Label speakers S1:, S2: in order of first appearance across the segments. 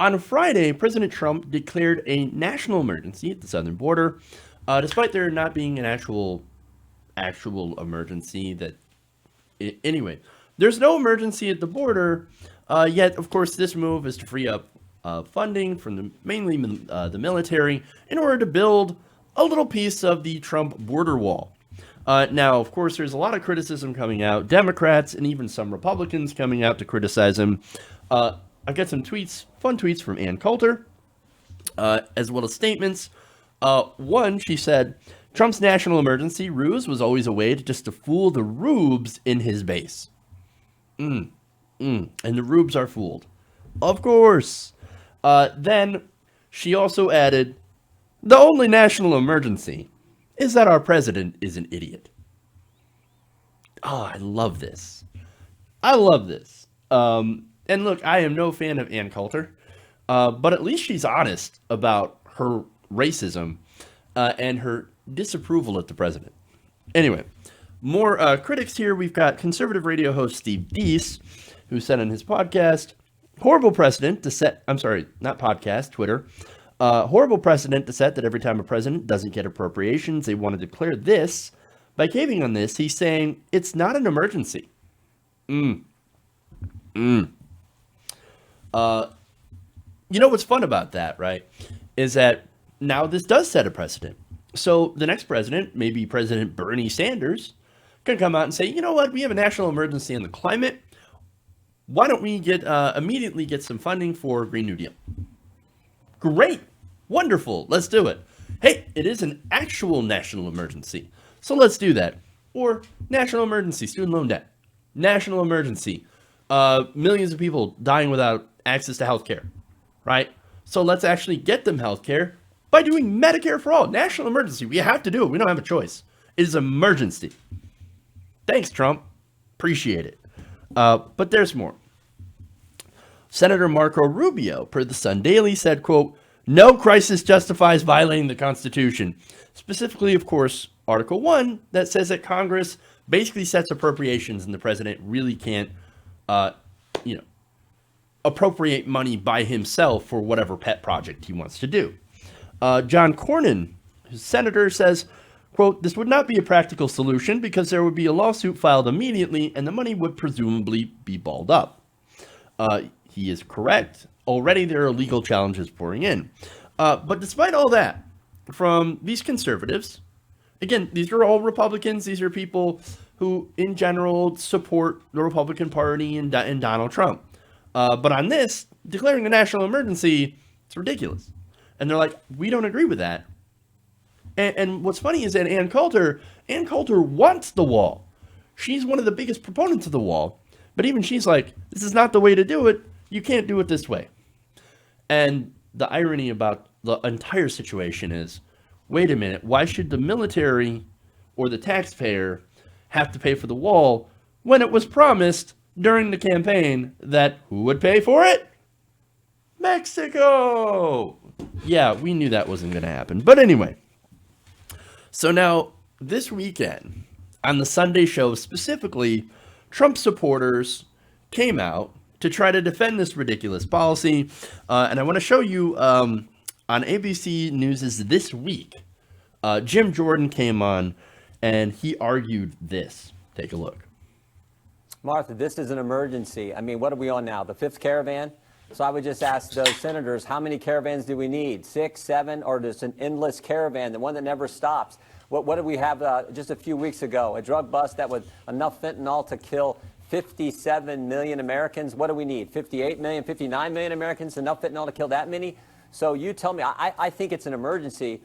S1: On Friday, President Trump declared a national emergency at the southern border, despite there not being an actual emergency. Anyway, there's no emergency at the border yet. Of course, this move is to free up funding from mainly the military in order to build a little piece of the Trump border wall. Now, of course, there's a lot of criticism coming out. Democrats and even some Republicans coming out to criticize him. I got some fun tweets from Ann Coulter, as well as statements. One, she said, Trump's national emergency ruse was always a way to fool the rubes in his base. And the rubes are fooled. Of course. Then she also added, the only national emergency is that our president is an idiot. Oh, I love this. I love this. And look, I am no fan of Ann Coulter, but at least she's honest about her racism and her disapproval at the president. Anyway, more critics here. We've got conservative radio host Steve Deese, who said on his podcast, horrible precedent to set, I'm sorry, not podcast, Twitter, horrible precedent to set that every time a president doesn't get appropriations, they want to declare this. By caving on this, he's saying it's not an emergency. You know what's fun about that, right? Is that now this does set a precedent. So the next president, maybe President Bernie Sanders, can come out and say, you know what, we have a national emergency on the climate. Why don't we immediately get some funding for Green New Deal? Great. Wonderful. Let's do it. Hey, it is an actual national emergency. So let's do that. Or national emergency, student loan debt. National emergency. Millions of people dying without access to health care. Right? So let's actually get them health care by doing Medicare for all. National emergency. We have to do it. We don't have a choice. It is an emergency. Thanks, Trump. Appreciate it. But there's more. Senator Marco Rubio, per the Sun Daily, said, quote, no crisis justifies violating the Constitution. Specifically, of course, Article 1 that says that Congress basically sets appropriations and the president really can't, appropriate money by himself for whatever pet project he wants to do. John Cornyn, his senator, says, quote, this would not be a practical solution because there would be a lawsuit filed immediately and the money would presumably be balled up. He is correct. Already there are legal challenges pouring in. But despite all that, from these conservatives, again, these are all Republicans. These are people who, in general, support the Republican Party and Donald Trump. But on this, declaring a national emergency, it's ridiculous. And they're like, we don't agree with that. And what's funny is that Ann Coulter wants the wall. She's one of the biggest proponents of the wall. But even she's like, this is not the way to do it. You can't do it this way. And the irony about the entire situation is, wait a minute, why should the military or the taxpayer have to pay for the wall when it was promised during the campaign that who would pay for it? Mexico! Yeah, we knew that wasn't going to happen. But anyway, so now this weekend on the Sunday show specifically, Trump supporters came out to try to defend this ridiculous policy. And I want to show you on ABC News' This Week, Jim Jordan came on and he argued this. Take a look.
S2: Martha, this is an emergency. I mean, what are we on now? The fifth caravan? So I would just ask those senators, how many caravans do we need? 6, 7, or just an endless caravan, the one that never stops? What did we have just a few weeks ago? A drug bust that was enough fentanyl to kill 57 million Americans. What do we need? 58 million, 59 million Americans? Enough fentanyl to kill that many? So you tell me, I think it's an emergency.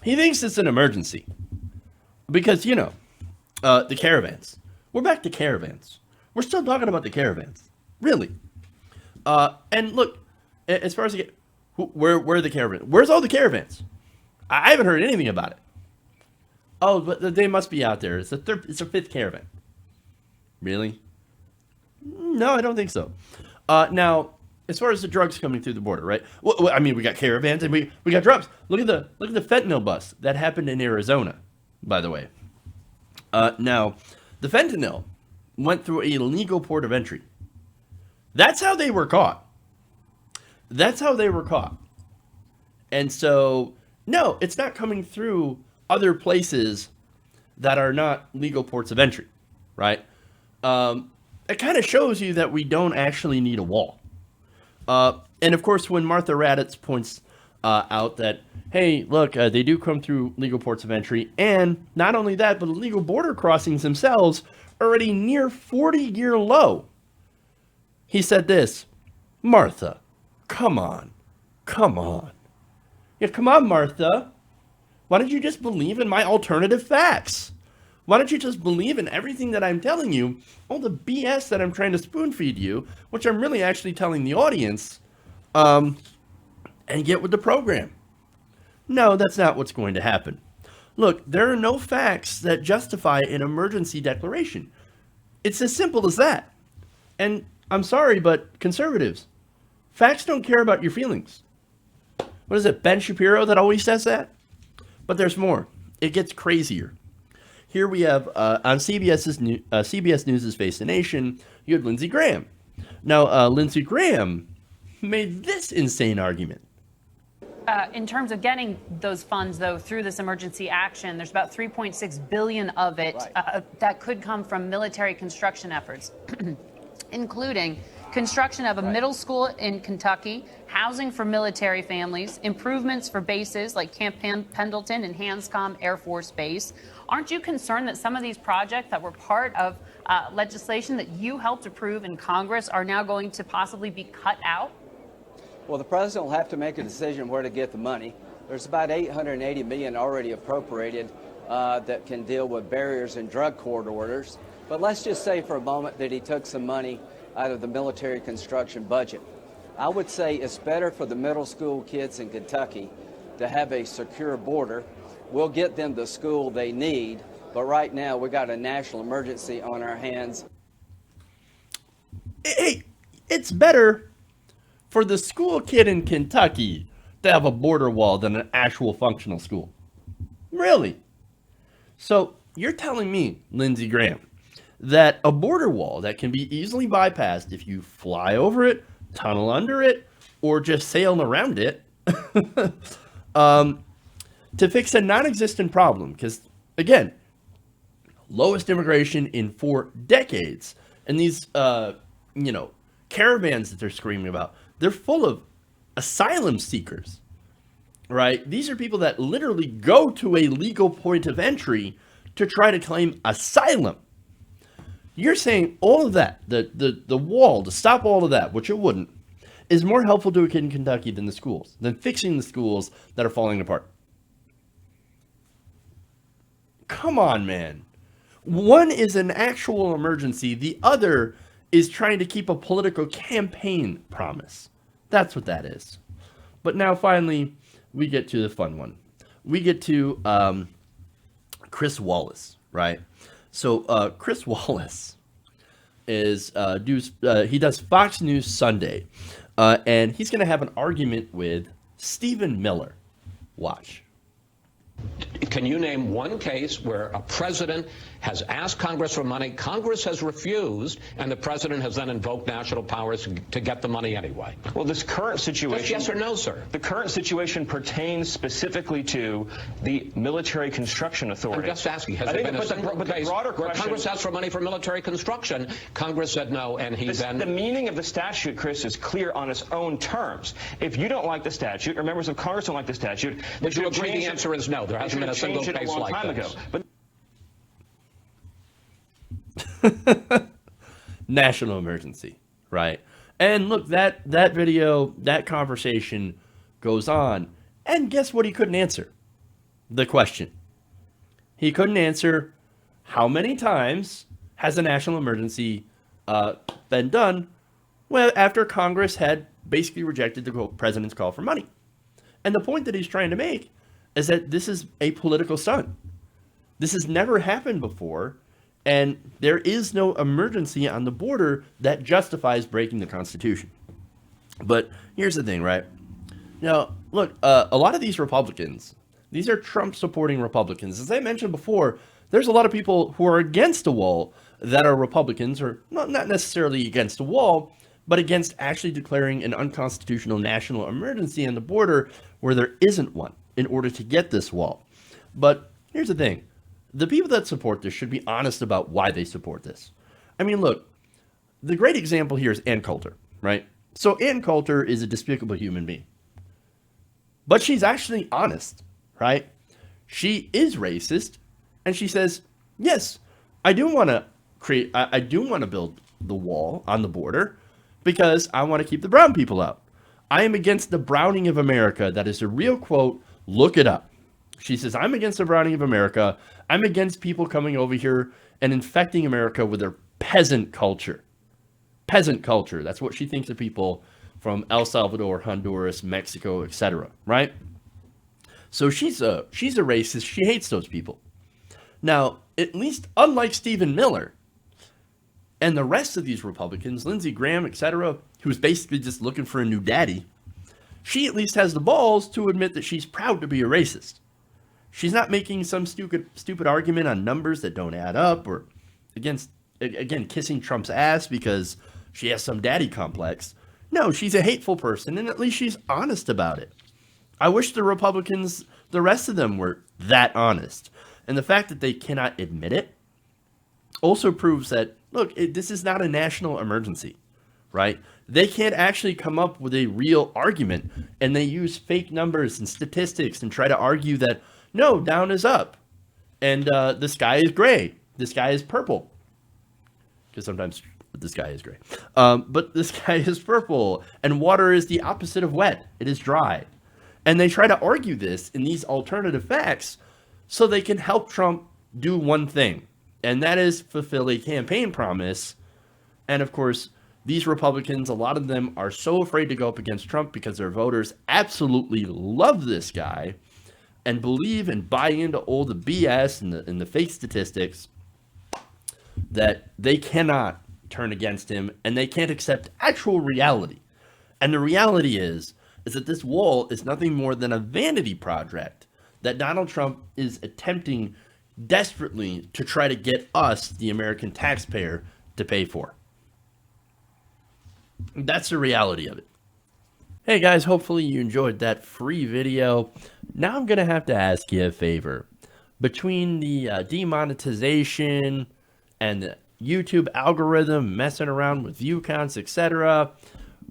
S1: He thinks it's an emergency because, the caravans. We're back to caravans. We're still talking about the caravans. Really. And look, as far as where are the caravans? Where's all the caravans? I haven't heard anything about it. Oh, but they must be out there. It's a fifth caravan. Really? No, I don't think so. Now, as far as the drugs coming through the border, right? Well, I mean, we got caravans and we got drugs. Look at the fentanyl bust that happened in Arizona, by the way. Now, the fentanyl went through a legal port of entry. That's how they were caught. That's how they were caught. And so, no, it's not coming through other places that are not legal ports of entry, right? It kind of shows you that we don't actually need a wall. And of course, when Martha Raddatz points out that, hey, look, they do come through legal ports of entry, and not only that, but the legal border crossings themselves are already near 40-year low. He said this, Martha, come on. Yeah, come on, Martha. Why don't you just believe in my alternative facts? Why don't you just believe in everything that I'm telling you, all the BS that I'm trying to spoon feed you, which I'm really actually telling the audience, and get with the program? No, that's not what's going to happen. Look, there are no facts that justify an emergency declaration. It's as simple as that. And I'm sorry, but conservatives, facts don't care about your feelings. What is it, Ben Shapiro that always says that? But there's more. It gets crazier. Here we have on CBS News' Face the Nation, you had Lindsey Graham. Now, Lindsey Graham made this insane argument.
S3: In terms of getting those funds, though, through this emergency action, there's about $3.6 billion of it that could come from military construction efforts, including construction of a middle school in Kentucky, housing for military families, improvements for bases like Camp Pendleton and Hanscom Air Force Base. Aren't you concerned that some of these projects that were part of legislation that you helped approve in Congress are now going to possibly be cut out?
S4: Well, the president will have to make a decision where to get the money. There's about $880 million already appropriated that can deal with barriers and drug court orders. But let's just say for a moment that he took some money out of the military construction budget. I would say it's better for the middle school kids in Kentucky to have a secure border. We'll get them the school they need, but right now we got a national emergency on our hands.
S1: Hey, it's better for the school kid in Kentucky to have a border wall than an actual functional school. Really? So you're telling me, Lindsey Graham, that a border wall that can be easily bypassed if you fly over it, tunnel under it, or just sail around it, to fix a non-existent problem, because, again, lowest immigration in 4 decades, and these, caravans that they're screaming about, they're full of asylum seekers, right? These are people that literally go to a legal point of entry to try to claim asylum. You're saying all of that, the wall, to stop all of that, which it wouldn't, is more helpful to a kid in Kentucky than the schools, than fixing the schools that are falling apart. Come on, man. One is an actual emergency. The other is trying to keep a political campaign promise. That's what that is. But now, finally, we get to the fun one. We get to Chris Wallace, right? So Chris Wallace is he does Fox News Sunday, and he's going to have an argument with Stephen Miller. Watch.
S5: Can you name one case where a president has asked Congress for money, Congress has refused, and the president has then invoked national powers to get the money anyway?
S6: Well, this current situation...
S5: Just yes or no, sir?
S6: The current situation pertains specifically to the Military Construction Authority.
S5: I'm just asking, has there been a single case where Congress asked for money for military construction, Congress said no, and he then...
S6: The meaning of the statute, Chris, is clear on its own terms. If you don't like the statute, or members of Congress don't like the statute...
S5: Would you agree the answer is no? There hasn't been a single case like this.
S1: National emergency, right? And look, that video, that conversation goes on, and guess what he couldn't answer? The question. He couldn't answer how many times has a national emergency been done well after Congress had basically rejected the president's call for money. And the point that he's trying to make is that this is a political stunt. This has never happened before, and there is no emergency on the border that justifies breaking the Constitution. But here's the thing, right? Now, look, a lot of these Republicans, these are Trump-supporting Republicans. As I mentioned before, there's a lot of people who are against the wall that are Republicans, or not necessarily against the wall, but against actually declaring an unconstitutional national emergency on the border where there isn't one in order to get this wall. But here's the thing. The people that support this should be honest about why they support this. I mean, look, the great example here is Ann Coulter, right? So Ann Coulter is a despicable human being. But she's actually honest, right? She is racist, and she says, yes, I do want to build the wall on the border because I want to keep the brown people out. I am against the browning of America. That is a real quote. Look it up. She says, I'm against the browning of America. I'm against people coming over here and infecting America with their peasant culture. Peasant culture. That's what she thinks of people from El Salvador, Honduras, Mexico, etc. Right? So she's a racist. She hates those people. Now, at least unlike Stephen Miller and the rest of these Republicans, Lindsey Graham, etc., who's basically just looking for a new daddy, she at least has the balls to admit that she's proud to be a racist. She's not making some stupid argument on numbers that don't add up or again kissing Trump's ass because she has some daddy complex. No, she's a hateful person, and at least she's honest about it. I wish the Republicans, the rest of them, were that honest. And the fact that they cannot admit it also proves that, look, this is not a national emergency, right? They can't actually come up with a real argument, and they use fake numbers and statistics and try to argue that, no, down is up, and the sky is gray, the sky is purple, because sometimes the sky is gray, but the sky is purple, and water is the opposite of wet, it is dry. And they try to argue this in these alternative facts so they can help Trump do one thing, and that is fulfill a campaign promise. And of course, these Republicans, a lot of them are so afraid to go up against Trump because their voters absolutely love this guy and believe and buy into all the BS and the fake statistics that they cannot turn against him, and they can't accept actual reality. And the reality is that this wall is nothing more than a vanity project that Donald Trump is attempting desperately to try to get us, the American taxpayer, to pay for. That's the reality of it. Hey guys, hopefully you enjoyed that free video. Now I'm going to have to ask you a favor. Between the demonetization and the YouTube algorithm messing around with view counts, etc.,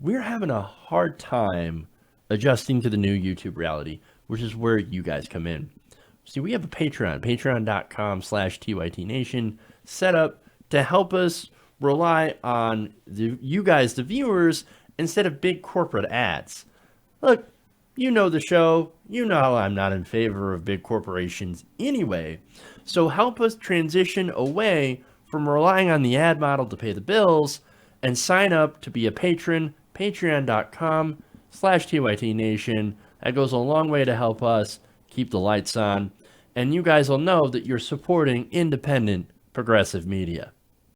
S1: we're having a hard time adjusting to the new YouTube reality, which is where you guys come in. See, we have a Patreon, patreon.com/TYTNation, set up to help us rely on you guys, the viewers, instead of big corporate ads. Look, you know the show. You know I'm not in favor of big corporations anyway. So help us transition away from relying on the ad model to pay the bills and sign up to be a patron, patreon.com/TYTNation. That goes a long way to help us keep the lights on. And you guys will know that you're supporting independent progressive media.